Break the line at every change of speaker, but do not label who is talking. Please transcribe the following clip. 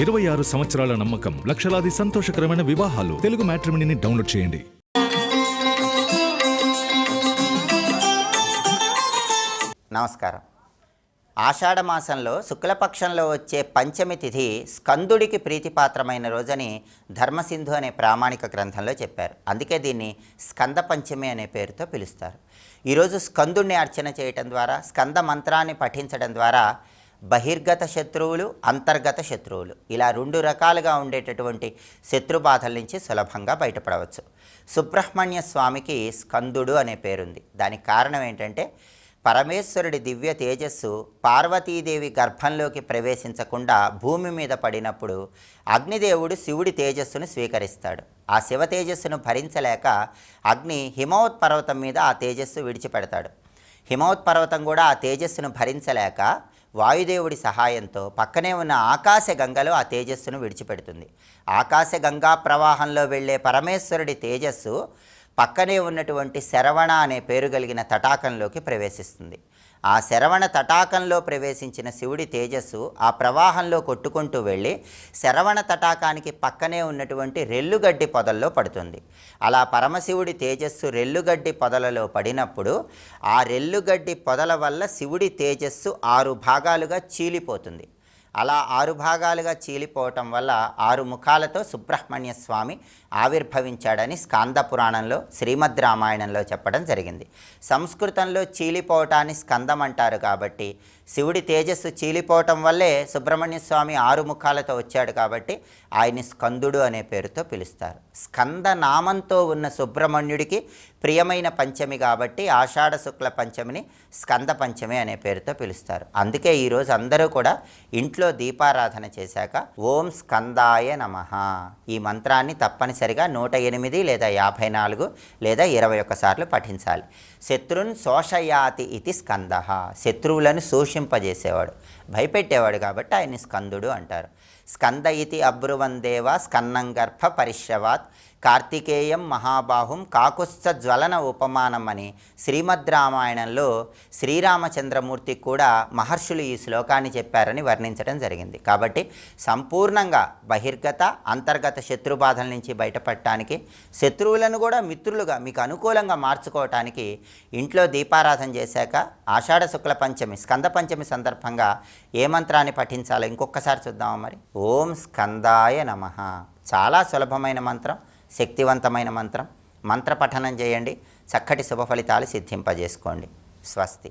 26 సంవత్సరాల నమ్మకం, లక్షలాది సంతోషకరమైన వివాహాలు. తెలుగు మ్యాట్రిమోనీని డౌన్లోడ్ చేయండి.
నమస్కారం. ఆషాఢ మాసంలో శుక్లపక్షంలో వచ్చే పంచమి తిథి స్కందుడికి ప్రీతిపాత్రమైన రోజని ధర్మసింధు అనే ప్రామాణిక గ్రంథంలో చెప్పారు. అందుకే దీన్ని స్కంద పంచమి అనే పేరుతో పిలుస్తారు. ఈరోజు స్కందుడిని అర్చన చేయటం ద్వారా, స్కంద మంత్రాన్ని పఠించడం ద్వారా బహిర్గత శత్రువులు, అంతర్గత శత్రువులు ఇలా రెండు రకాలుగా ఉండేటటువంటి శత్రుబాధల నుంచి సులభంగా బయటపడవచ్చు. సుబ్రహ్మణ్య స్వామికి స్కందుడు అనే పేరుంది. దానికి కారణం ఏంటంటే పరమేశ్వరుడి దివ్య తేజస్సు పార్వతీదేవి గర్భంలోకి ప్రవేశించకుండా భూమి మీద పడినప్పుడు అగ్నిదేవుడు శివుడి తేజస్సును స్వీకరిస్తాడు. ఆ శివ తేజస్సును భరించలేక అగ్ని హిమవత్ పర్వతం మీద ఆ తేజస్సు విడిచిపెడతాడు. హిమవత్ పర్వతం కూడా ఆ తేజస్సును భరించలేక వాయుదేవుడి సహాయంతో పక్కనే ఉన్న ఆకాశ గంగలో ఆ తేజస్సును విడిచిపెడుతుంది. ఆకాశ గంగా ప్రవాహంలో వెళ్ళే పరమేశ్వరుడి తేజస్సు పక్కనే ఉన్నటువంటి శరవణ అనే పేరు కలిగిన తటాకంలోకి ప్రవేశిస్తుంది. ఆ శరవణ తటాకంలో ప్రవేశించిన శివుడి తేజస్సు ఆ ప్రవాహంలో కొట్టుకుంటూ వెళ్ళి శరవణ తటాకానికి పక్కనే ఉన్నటువంటి రెల్లుగడ్డి పొదల్లో పడుతుంది. అలా పరమశివుడి తేజస్సు రెల్లుగడ్డి పొదలలో పడినప్పుడు ఆ రెల్లుగడ్డి పొదల వల్ల శివుడి తేజస్సు 6 భాగాలుగా చీలిపోతుంది. అలా 6 భాగాలుగా చీలిపోవటం వల్ల 6 ముఖాలతో సుబ్రహ్మణ్య స్వామి ఆవిర్భవించాడని స్కాంద పురాణంలో, శ్రీమద్ రామాయణంలో చెప్పడం జరిగింది. సంస్కృతంలో చీలిపోవటాన్ని స్కందం అంటారు. కాబట్టి శివుడి తేజస్సు చీలిపోవటం వల్లే సుబ్రహ్మణ్య స్వామి 6 ముఖాలతో వచ్చాడు. కాబట్టి ఆయన్ని స్కందుడు అనే పేరుతో పిలుస్తారు. స్కంద నామంతో ఉన్న సుబ్రహ్మణ్యుడికి ప్రియమైన పంచమి కాబట్టి ఆషాఢ శుక్ల పంచమిని స్కంద పంచమి అనే పేరుతో పిలుస్తారు. అందుకే ఈరోజు అందరూ కూడా ఇంట్లో దీపారాధన చేశాక ఓం స్కందాయ నమః ఈ మంత్రాన్ని తప్పనిసరిగా 108 లేదా 54 లేదా 21 సార్లు పఠించాలి. శత్రున్ శోషయాతి ఇది స్కంద. శత్రువులను శోషింపజేసేవాడు, భయపెట్టేవాడు కాబట్టి ఆయన్ని స్కందుడు అంటారు. స్కంద ఇతి అబ్రువందేవ స్కన్నం గర్భ పరిశ్రవాత్ కార్తికేయం మహాబాహుం కాకుత్స జ్వలన ఉపమానం అని శ్రీమద్ రామాయణంలో శ్రీరామచంద్రమూర్తికి కూడా మహర్షులు ఈ శ్లోకాన్ని చెప్పారని వర్ణించడం జరిగింది. కాబట్టి సంపూర్ణంగా బహిర్గత, అంతర్గత శత్రుబాధల నుంచి బయటపడటానికి, శత్రువులను కూడా మిత్రులుగా మీకు అనుకూలంగా మార్చుకోవటానికి ఇంట్లో దీపారాధన చేశాక ఆషాఢ శుక్ల పంచమి, స్కంద పంచమి సందర్భంగా ఏ మంత్రాన్ని పఠించాలో ఇంకొకసారి చూద్దామా మరి. ఓం స్కందాయ నమః. చాలా సులభమైన మంత్రం, శక్తివంతమైన మంత్రం. మంత్ర పఠనం చేయండి, చక్కటి శుభ ఫలితాలు సిద్ధింపజేసుకోండి. స్వస్తి.